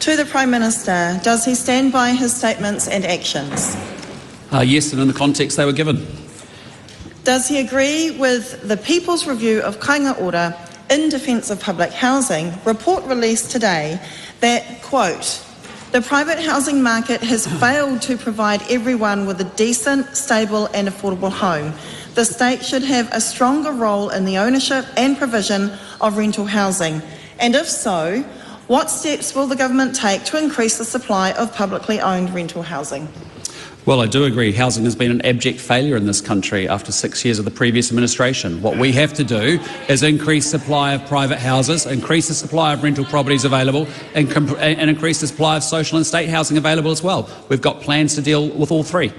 To the Prime Minister, does he stand by his statements and actions? Yes, and in the context they were given. Does he agree with the People's Review of Kāinga Ora in Defence of Public Housing report released today that, quote, the private housing market has failed to provide everyone with a decent, stable and affordable home. The state should have a stronger role in the ownership and provision of rental housing. And if so, what steps will the government take to increase the supply of publicly owned rental housing? Well, I do agree housing has been an abject failure in this country after 6 years of the previous administration. What we have to do is increase supply of private houses, increase the supply of rental properties available and increase the supply of social and state housing available as well. We've got plans to deal with all three.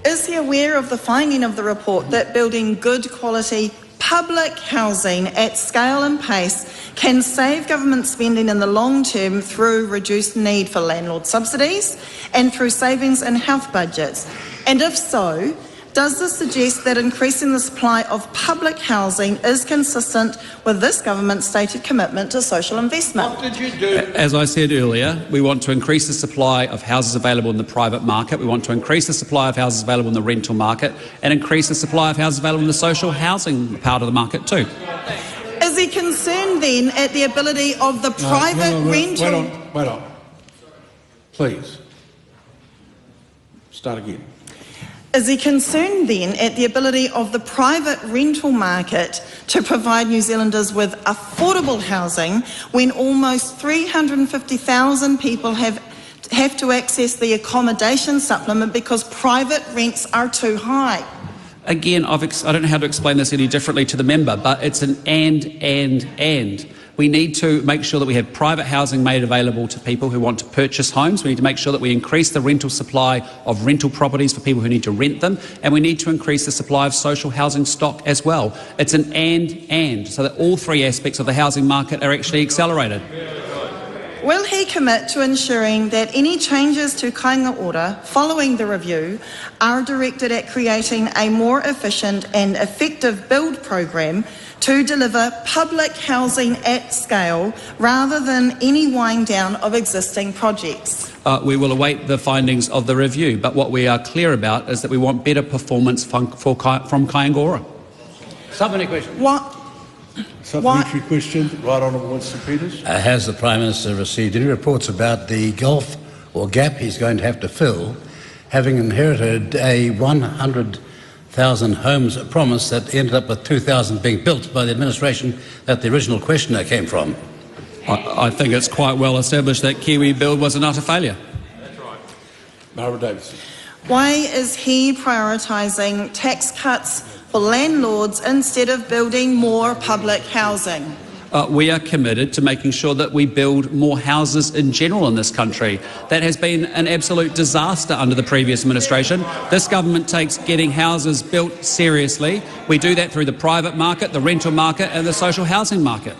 Is he aware of the finding of the report that building good quality public housing at scale and pace can save government spending in the long term through reduced need for landlord subsidies and through savings in health budgets? And if so, does this suggest that increasing the supply of public housing is consistent with this government's stated commitment to social investment? What did you do? As I said earlier, we want to increase the supply of houses available in the private market. We want to increase the supply of houses available in the rental market and increase the supply of houses available in the social housing part of the market too. Is he concerned then at the ability of the private rental... Wait on. Please. Start again. Is he concerned then at the ability of the private rental market to provide New Zealanders with affordable housing when almost 350,000 people have to access the accommodation supplement because private rents are too high? Again, I don't know how to explain this any differently to the member, but it's an and. We need to make sure that we have private housing made available to people who want to purchase homes. We need to make sure that we increase the rental supply of rental properties for people who need to rent them, and we need to increase the supply of social housing stock as well. It's an and, so that all three aspects of the housing market are actually accelerated. Will he commit to ensuring that any changes to Kāinga Ora following the review are directed at creating a more efficient and effective build program to deliver public housing at scale rather than any wind down of existing projects? We will await the findings of the review, but what we are clear about is that we want better performance from Kāinga Ora. Supplementary question. Supplementary question, Right Honourable Winston Peters. Has the Prime Minister received any reports about the gulf or gap he's going to have to fill, having inherited a 100,000 homes promise that ended up with 2,000 being built by the administration that the original questioner came from? I think it's quite well established that Kiwi Build was an utter failure. That's right. Marama Davidson. Why is he prioritising tax cuts for landlords instead of building more public housing? We are committed to making sure that we build more houses in general in this country. That has been an absolute disaster under the previous administration. This government takes getting houses built seriously. We do that through the private market, the rental market and the social housing market.